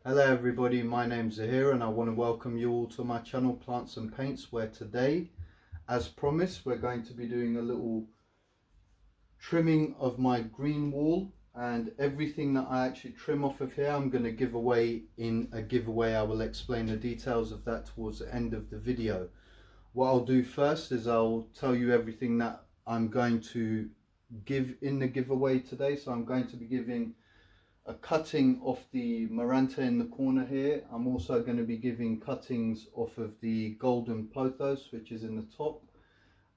Hello everybody, my name's Zahir and I want to welcome you all to my channel Plants and Paints, where today, as promised, we're going to be doing a little trimming of my green wall, and everything that I actually trim off of here I'm going to give away in a giveaway. I will explain the details of that towards the end of the video. What I'll do first is I'll tell you everything that I'm going to give in the giveaway today. So I'm going to be giving a cutting off the Maranta in the corner here. I'm also going to be giving cuttings off of the Golden Pothos, which is in the top.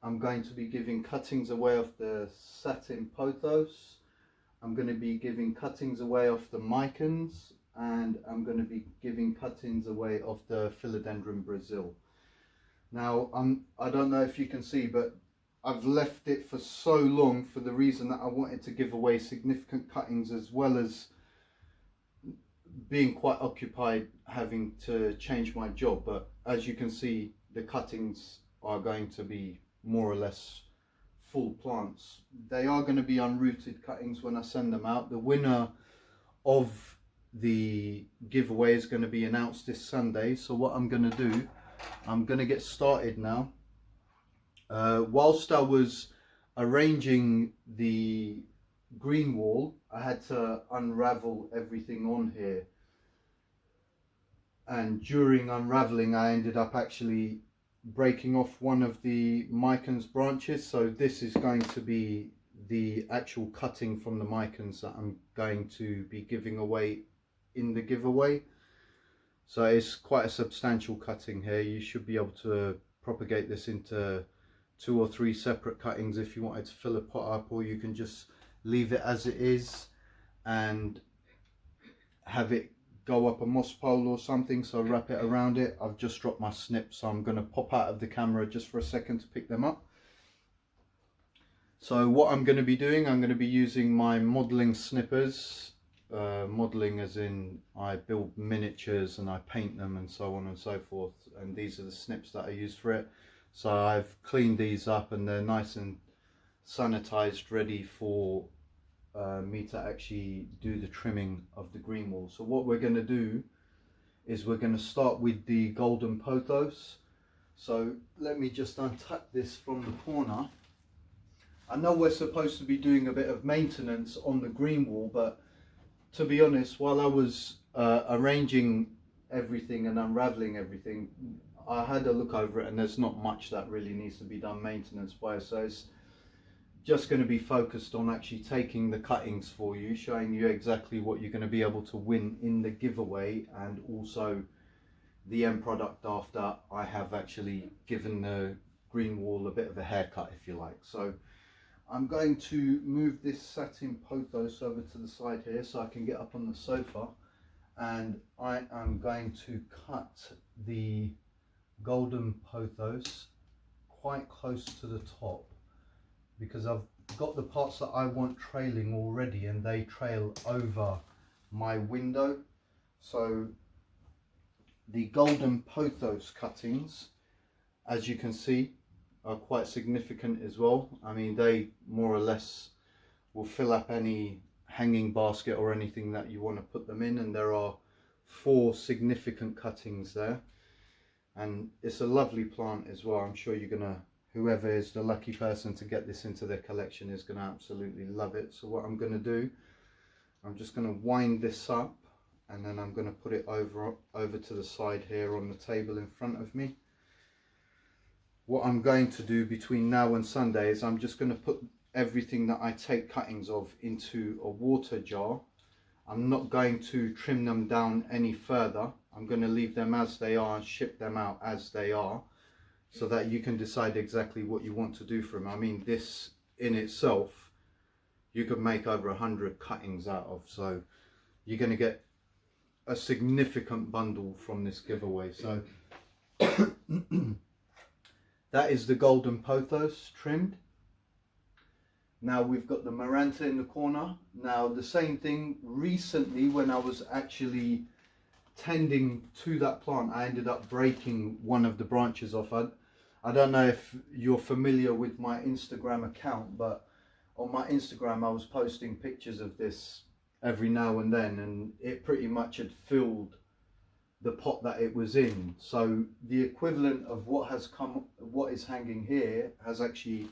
I'm going to be giving cuttings away off the Satin Pothos. I'm going to be giving cuttings away off the Micans, and I'm going to be giving cuttings away off the Philodendron Brazil. Now, I don't know if you can see, but I've left it for so long for the reason that I wanted to give away significant cuttings, as well as being quite occupied having to change my job. But as you can see, the cuttings are going to be more or less full plants. They are going to be unrooted cuttings when I send them out. The winner of the giveaway is going to be announced this Sunday. So what I'm going to do, I'm going to get started now. Whilst I was arranging the green wall, I had to unravel everything on here, and during unraveling I ended up actually breaking off one of the Micans branches. So this is going to be the actual cutting from the Micans that I'm going to be giving away in the giveaway. So it's quite a substantial cutting here. You should be able to propagate this into 2 or 3 separate cuttings if you wanted to fill a pot up, or you can just leave it as it is and have it go up a moss pole or something. So wrap it around it. I've just dropped my snips, so I'm going to pop out of the camera just for a second to pick them up. So what I'm going to be doing, I'm going to be using my modelling snippers. Modelling as in I build miniatures and I paint them and so on and so forth, and these are the snips that I use for it. So I've cleaned these up and they're nice and sanitized, ready for me to actually do the trimming of the green wall. So what we're going to do is we're going to start with the Golden Pothos. So let me just untuck this from the corner. I know we're supposed to be doing a bit of maintenance on the green wall, but to be honest, while I was arranging everything and unraveling everything, I had a look over it and there's not much that really needs to be done maintenance wise. So it's just going to be focused on actually taking the cuttings for you, showing you exactly what you're going to be able to win in the giveaway, and also the end product after I have actually given the green wall a bit of a haircut, if you like. So I'm going to move this Satin Pothos over to the side here so I can get up on the sofa, and I am going to cut the Golden Pothos quite close to the top, because I've got the parts that I want trailing already and they trail over my window. So the Golden Pothos cuttings, as you can see, are quite significant as well. I mean, they more or less will fill up any hanging basket or anything that you want to put them in, and there are 4 significant cuttings there. And it's a lovely plant as well. I'm sure you're gonna, whoever is the lucky person to get this into their collection is gonna absolutely love it. So what I'm gonna do, I'm just gonna wind this up, and then I'm gonna put it over to the side here on the table in front of me. What I'm going to do between now and Sunday is I'm just going to put everything that I take cuttings of into a water jar. I'm not going to trim them down any further. I'm going to leave them as they are and ship them out as they are, so that you can decide exactly what you want to do for them. I mean, this in itself, you could make over 100 cuttings out of. So you're going to get a significant bundle from this giveaway. So that is the Golden Pothos trimmed. Now we've got the Maranta in the corner. Now the same thing, recently when I was actually tending to that plant, I ended up breaking one of the branches off. I don't know if you're familiar with my Instagram account, but on my Instagram I was posting pictures of this every now and then, and it pretty much had filled the pot that it was in. So the equivalent of what is hanging here has actually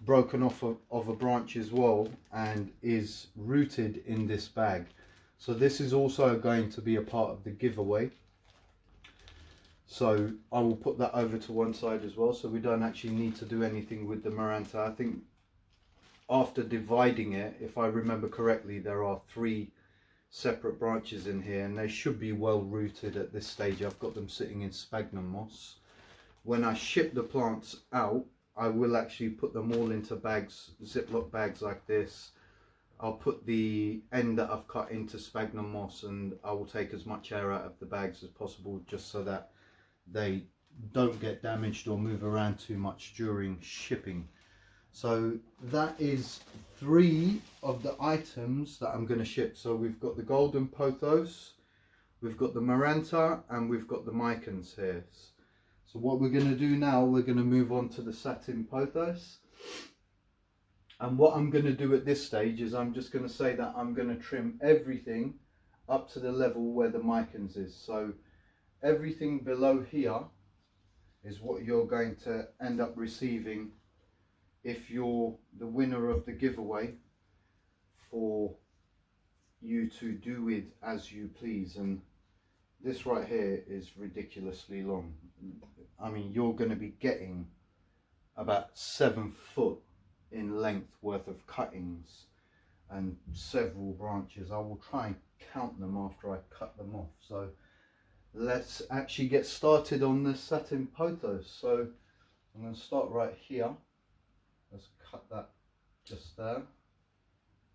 broken off of a branch as well and is rooted in this bag. So this is also going to be a part of the giveaway. So I will put that over to one side as well, so we don't actually need to do anything with the Maranta. I think after dividing it, if I remember correctly, there are 3 separate branches in here, and they should be well rooted at this stage. I've got them sitting in sphagnum moss. When I ship the plants out, I will actually put them all into bags, Ziploc bags like this. I'll put the end that I've cut into sphagnum moss, and I will take as much air out of the bags as possible, just so that they don't get damaged or move around too much during shipping. So that is 3 of the items that I'm going to ship. So we've got the golden pothos, we've got the Maranta, and we've got the Mycans here. So what we're going to do now, we're going to move on to the satin pothos. And what I'm going to do at this stage is I'm just going to say that I'm going to trim everything up to the level where the Mycans is. So everything below here is what you're going to end up receiving if you're the winner of the giveaway, for you to do with as you please. And this right here is ridiculously long. I mean, you're going to be getting about 7 foot in length worth of cuttings and several branches. I will try and count them after I cut them off. So let's actually get started on the satin pothos. So I'm going to start right here. Let's cut that just there.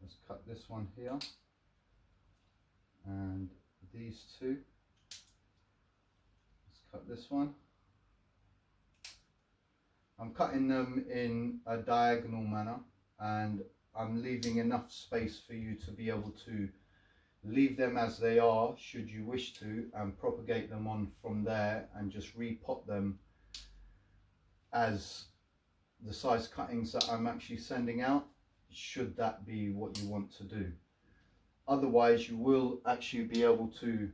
Let's cut this one here, and these 2. Let's cut this one. I'm cutting them in a diagonal manner, and I'm leaving enough space for you to be able to leave them as they are should you wish to, and propagate them on from there and just repot them as the size cuttings that I'm actually sending out, should that be what you want to do. Otherwise, you will actually be able to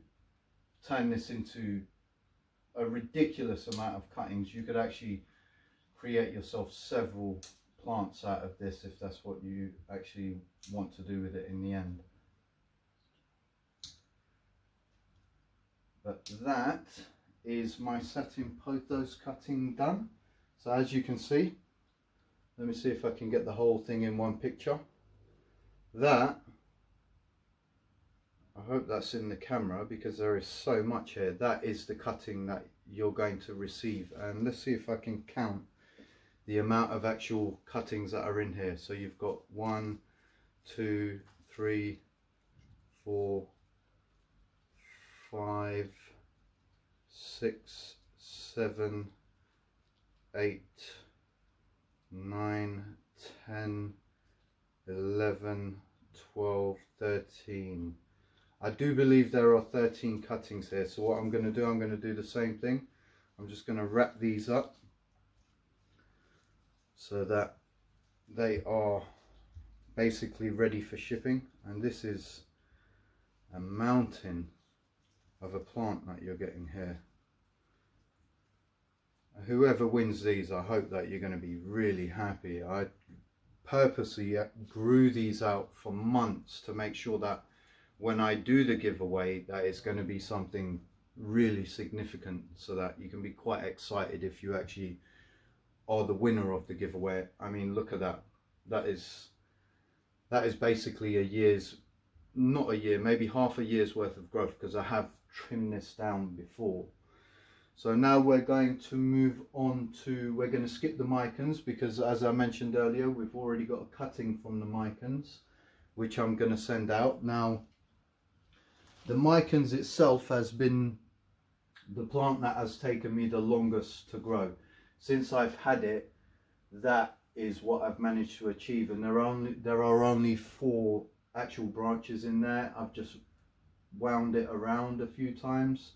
turn this into a ridiculous amount of cuttings. You could actually create yourself several plants out of this if that's what you actually want to do with it in the end. But that is my satin pothos cutting done. So as you can see, let me see if I can get the whole thing in one picture. That, I hope that's in the camera because there is so much here. That is the cutting that you're going to receive. And let's see if I can count the amount of actual cuttings that are in here. So you've got 1, 2, 3, 4, 5, 6, 7, 8, 9, 10, 11, 12, 13. I do believe there are 13 cuttings here. So what I'm going to do, I'm going to do the same thing. I'm just going to wrap these up so that they are basically ready for shipping. And this is a mountain of a plant that you're getting here. Whoever wins these, I hope that you're going to be really happy. I purposely grew these out for months to make sure that when I do the giveaway, that it's going to be something really significant, so that you can be quite excited if you actually are the winner of the giveaway. I mean, look at that. That is basically a year's, not a year, maybe half a year's worth of growth, because I have trimmed this down before. So now we're going to move on to, we're going to skip the Mycans, because as I mentioned earlier, we've already got a cutting from the Mycans, which I'm going to send out. Now, the Mycans itself has been the plant that has taken me the longest to grow. Since I've had it, that is what I've managed to achieve, and there are only 4 actual branches in there. I've just wound it around a few times,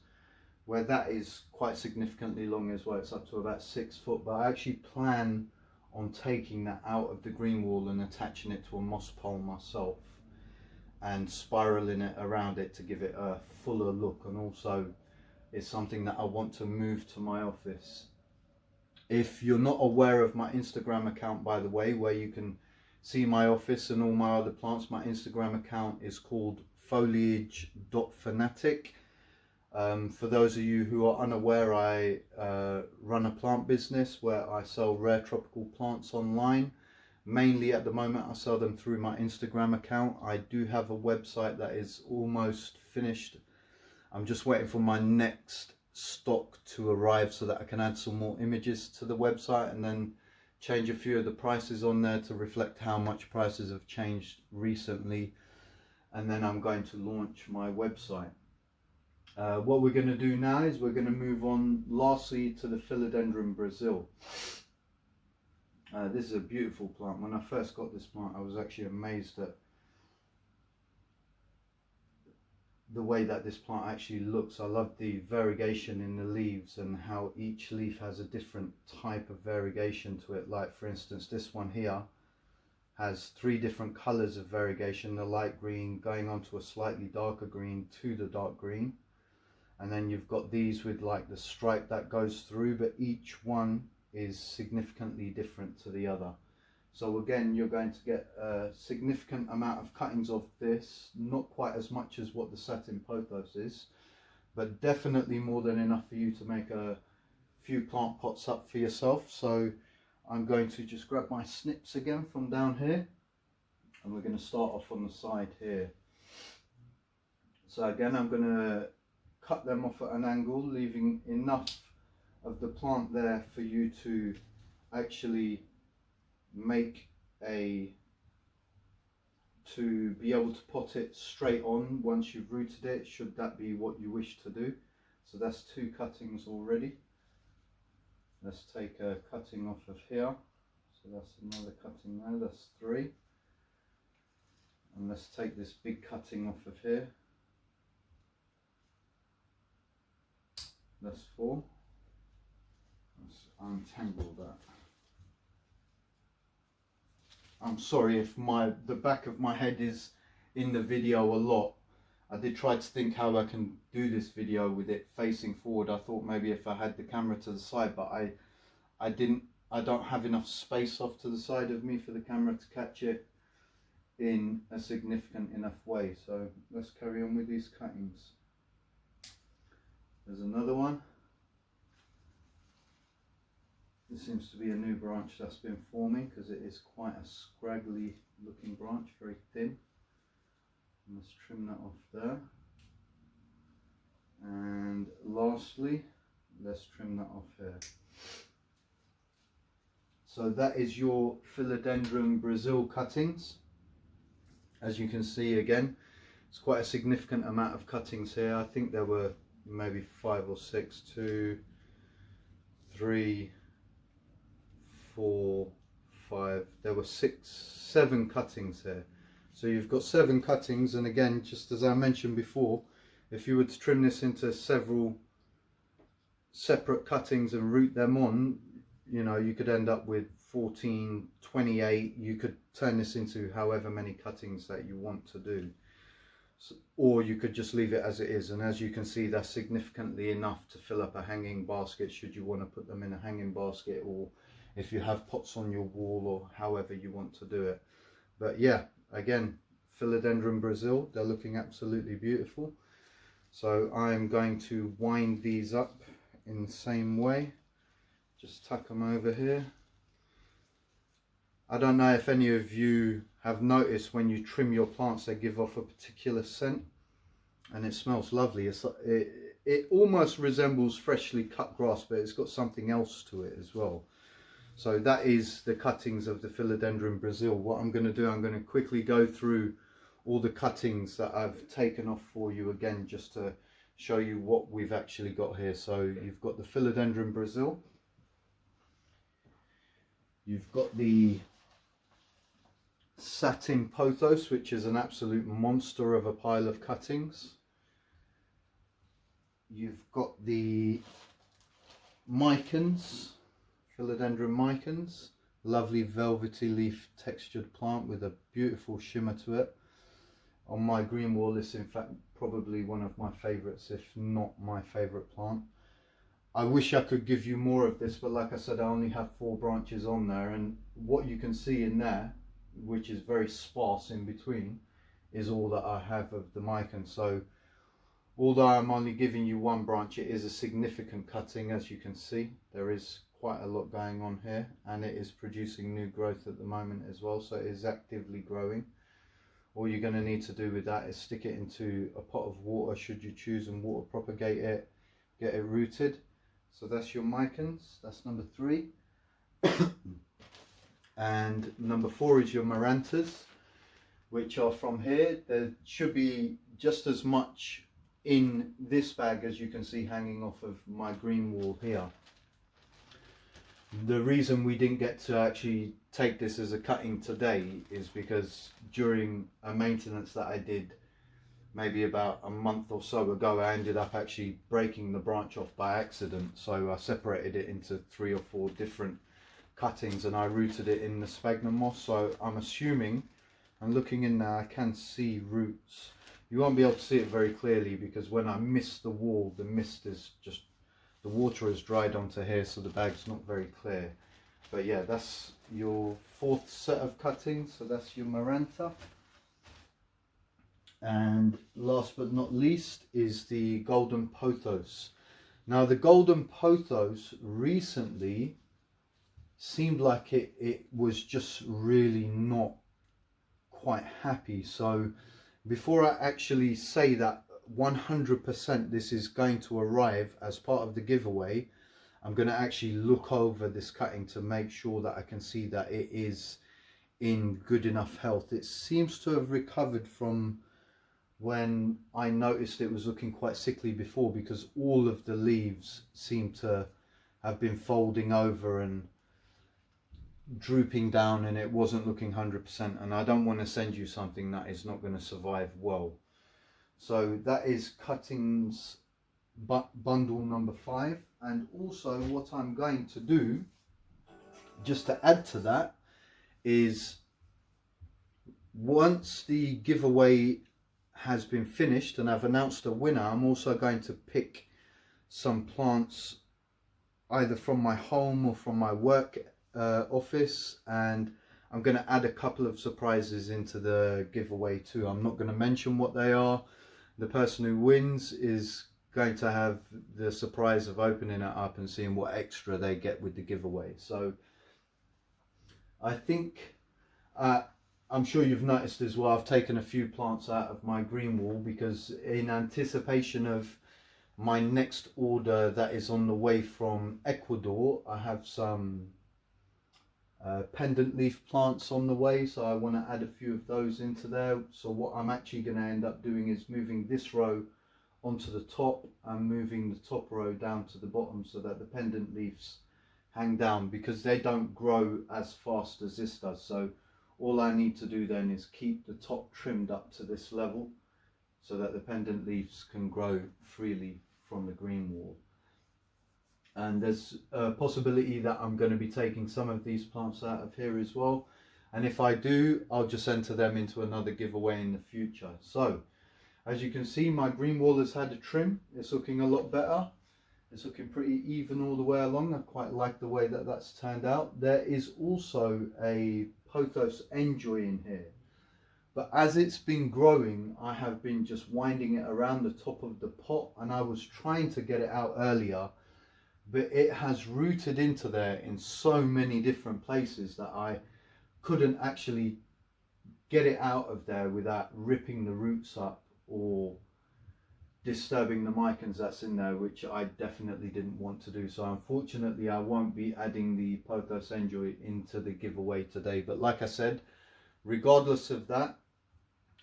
where that is quite significantly long as well. It's up to about 6 foot, but I actually plan on taking that out of the green wall and attaching it to a moss pole myself and spiraling it around it to give it a fuller look, and also is something that I want to move to my office. If you're not aware of my Instagram account, by the way, where you can see my office and all my other plants, my Instagram account is called foliage.fanatic. For those of you who are unaware, I run a plant business where I sell rare tropical plants online. Mainly at the moment I sell them through my Instagram account. I do have a website that is almost finished. I'm just waiting for my next stock to arrive so that I can add some more images to the website and then change a few of the prices on there to reflect how much prices have changed recently. And then I'm going to launch my website. What we're going to do now is we're going to move on lastly to the Philodendron Brazil. This is a beautiful plant. When I first got this plant, I was actually amazed at the way that this plant actually looks. I love the variegation in the leaves and how each leaf has a different type of variegation to it. Like for instance, this one here has 3 different colors of variegation: the light green going on to a slightly darker green to the dark green, and then you've got these with like the stripe that goes through, but each one is significantly different to the other. So again, you're going to get a significant amount of cuttings of this, not quite as much as what the satin pothos is, but definitely more than enough for you to make a few plant pots up for yourself. So I'm going to just grab my snips again from down here, and we're going to start off on the side here. So again, I'm going to cut them off at an angle, leaving enough of the plant there for you to actually make to be able to pot it straight on once you've rooted it, should that be what you wish to do. So that's 2 cuttings already. Let's take a cutting off of here, so that's another cutting there, that's 3. And let's take this big cutting off of here, that's 4. Let's untangle that. I'm sorry if the back of my head is in the video a lot. I did try to think how I can do this video with it facing forward. I thought maybe if I had the camera to the side, but I don't have enough space off to the side of me for the camera to catch it in a significant enough way. So let's carry on with these cuttings. There's another one. This seems to be a new branch that's been forming because it is quite a scraggly looking branch, very thin. And let's trim that off there. And lastly, let's trim that off here. So that is your Philodendron Brazil cuttings. As you can see, again, it's quite a significant amount of cuttings here. I think there were maybe 5 or 6, 2, 3, 4, 5, there were 6, 7 cuttings here. So you've got 7 cuttings, and again, just as I mentioned before, if you were to trim this into several separate cuttings and root them on, you know, you could end up with 14, 28. You could turn this into however many cuttings that you want to do. So, or you could just leave it as it is, and as you can see, that's significantly enough to fill up a hanging basket should you want to put them in a hanging basket, or if you have pots on your wall, or however you want to do it. But yeah, again, Philodendron Brazil, they're looking absolutely beautiful. So I'm going to wind these up in the same way, just tuck them over here. I don't know if any of you have noticed when you trim your plants, they give off a particular scent, and it smells lovely. It almost resembles freshly cut grass, but it's got something else to it as well. So that is the cuttings of the Philodendron Brazil. What I'm going to do, I'm going to quickly go through all the cuttings that I've taken off for you again, just to show you what we've actually got here. So you've got the Philodendron Brazil, you've got the satin pothos, which is an absolute monster of a pile of cuttings. You've got the micans, Philodendron micans, lovely velvety leaf textured plant with a beautiful shimmer to it. on my green wall. It's in fact probably one of my favorites, if not my favorite plant. I wish I could give you more of this, but like I said, I only have 4 branches on there, and what you can see in there, which is very sparse in between, is all that I have of the Micans. So although I'm only giving you 1 branch, it is a significant cutting. As you can see, there is quite a lot going on here, and it is producing new growth at the moment as well, so it is actively growing. All you're going to need to do with that is stick it into a pot of water, should you choose, and water propagate it, get it rooted. So that's your Micans, that's number 3. And number 4 is your Marantas, which are from here. There should be just as much in this bag as you can see hanging off of my green wall here. The reason we didn't get to actually take this as a cutting today is because during a maintenance that I did maybe about a month or so ago, I ended up actually breaking the branch off by accident. So I separated it into 3 or 4 different cuttings and I rooted it in the sphagnum moss. So I'm assuming, and looking in there, I can see roots. You won't be able to see it very clearly because when I mist the wall, the mist is just, the water has dried onto here, so the bag's not very clear. But yeah, that's your 4th set of cuttings. So that's your Maranta. And last but not least is the Golden Pothos. Now the Golden Pothos recently seemed like it was just really not quite happy. So before I actually say that 100% this is going to arrive as part of the giveaway, I'm going to actually look over this cutting to make sure that I can see that it is in good enough health. It seems to have recovered from when I noticed it was looking quite sickly before, because all of the leaves seem to have been folding over and drooping down, and it wasn't looking 100%, and I don't want to send you something that is not going to survive well. So that is cuttings bundle number 5. And also what I'm going to do, just to add to that, is once the giveaway has been finished and I've announced a winner, I'm also going to pick some plants either from my home or from my work office, and I'm going to add a couple of surprises into the giveaway too. I'm not going to mention what they are. The person who wins is going to have the surprise of opening it up and seeing what extra they get with the giveaway. So I think I'm sure you've noticed as well, I've taken a few plants out of my green wall because in anticipation of my next order that is on the way from Ecuador, I have some pendant leaf plants on the way, so I want to add a few of those into there. So what I'm actually going to end up doing is moving this row onto the top and moving the top row down to the bottom so that the pendant leaves hang down, because they don't grow as fast as this does. So all I need to do then is keep the top trimmed up to this level so that the pendant leaves can grow freely from the green wall. And there's a possibility that I'm going to be taking some of these plants out of here as well, and if I do, I'll just enter them into another giveaway in the future. So as you can see, my green wall has had a trim. It's looking a lot better. It's looking pretty even all the way along. I quite like the way that that's turned out. There is also a Pothos Enjoy in here, but as it's been growing, I have been just winding it around the top of the pot, and I was trying to get it out earlier, but it has rooted into there in so many different places that I couldn't actually get it out of there without ripping the roots up or disturbing the Micans that's in there, which I definitely didn't want to do. So unfortunately I won't be adding the Pothos Enjoy into the giveaway today, but like I said, regardless of that,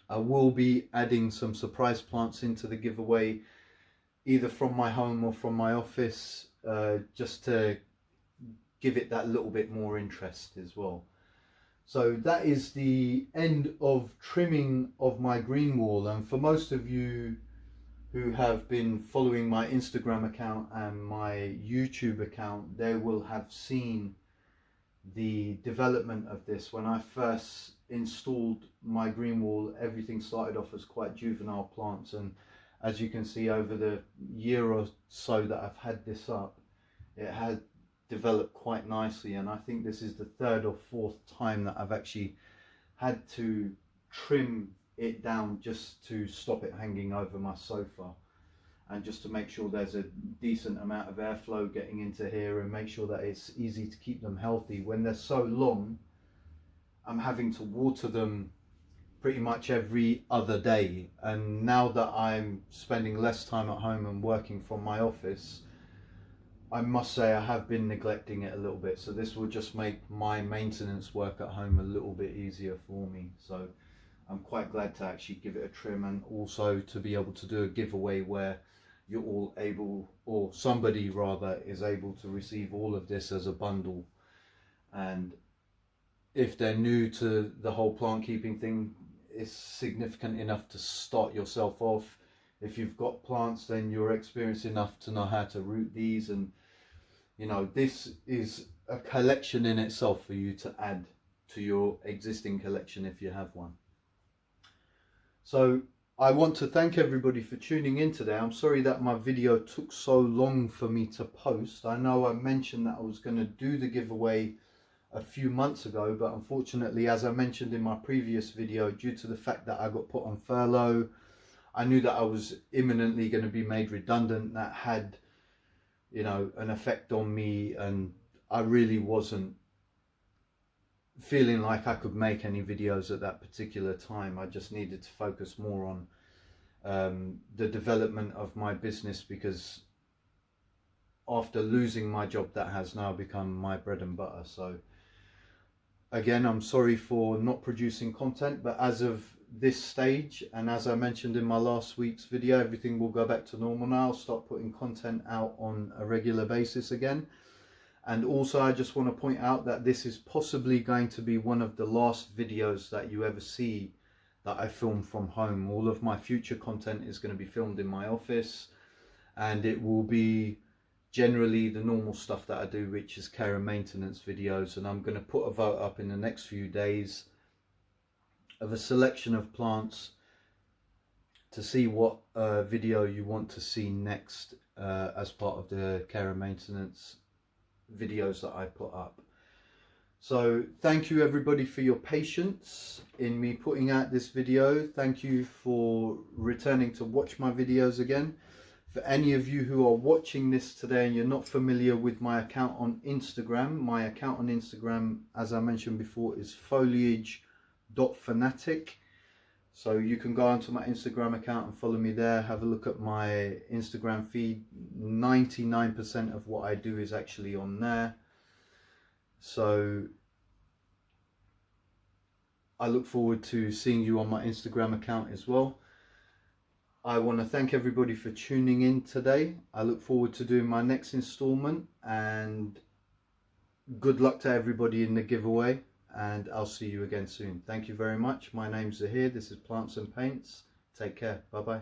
I will be adding some surprise plants into the giveaway, either from my home or from my office, just to give it that little bit more interest as well. So that is the end of trimming of my green wall, and for most of you who have been following my Instagram account and my YouTube account, they will have seen the development of this. When I first installed my green wall, everything started off as quite juvenile plants, and as you can see over the year or so that I've had this up, it had developed quite nicely, and I think this is the third or fourth time that I've actually had to trim it down just to stop it hanging over my sofa, and just to make sure there's a decent amount of airflow getting into here, and make sure that it's easy to keep them healthy. When they're so long, I'm having to water them pretty much every other day, and now that I'm spending less time at home and working from my office, I must say I have been neglecting it a little bit, so this will just make my maintenance work at home a little bit easier for me. So I'm quite glad to actually give it a trim, and also to be able to do a giveaway where you're all able, or somebody rather is able to receive all of this as a bundle. And if they're new to the whole plant keeping thing, it's significant enough to start yourself off. If you've got plants, then you're experienced enough to know how to root these, and you know, this is a collection in itself for you to add to your existing collection if you have one. So I want to thank everybody for tuning in today. I'm sorry that my video took so long for me to post. I know I mentioned that I was going to do the giveaway a few months ago, but unfortunately, as I mentioned in my previous video, due to the fact that I got put on furlough, I knew that I was imminently going to be made redundant. That had, you know, an effect on me, and I really wasn't feeling like I could make any videos at that particular time. I just needed to focus more on the development of my business, because after losing my job, that has now become my bread and butter. So again, I'm sorry for not producing content, but as of this stage, and as I mentioned in my last week's video, everything will go back to normal now. I'll start putting content out on a regular basis again. And also, I just want to point out that this is possibly going to be one of the last videos that you ever see that I film from home. All of my future content is going to be filmed in my office, and it will be generally the normal stuff that I do, which is care and maintenance videos. And I'm going to put a vote up in the next few days of a selection of plants to see what video you want to see next as part of the care and maintenance videos that I put up. So thank you everybody for your patience in me putting out this video. Thank you for returning to watch my videos again. For any of you who are watching this today and you're not familiar with my account on Instagram, my account on Instagram, as I mentioned before, is foliage.fanatic. So you can go onto my Instagram account and follow me there. Have a look at my Instagram feed. 99% of what I do is actually on there. So I look forward to seeing you on my Instagram account as well. I want to thank everybody for tuning in today. I look forward to doing my next installment, and good luck to everybody in the giveaway. And I'll see you again soon. Thank you very much. My name's Zahir. This is Plants and Paints. Take care. Bye bye.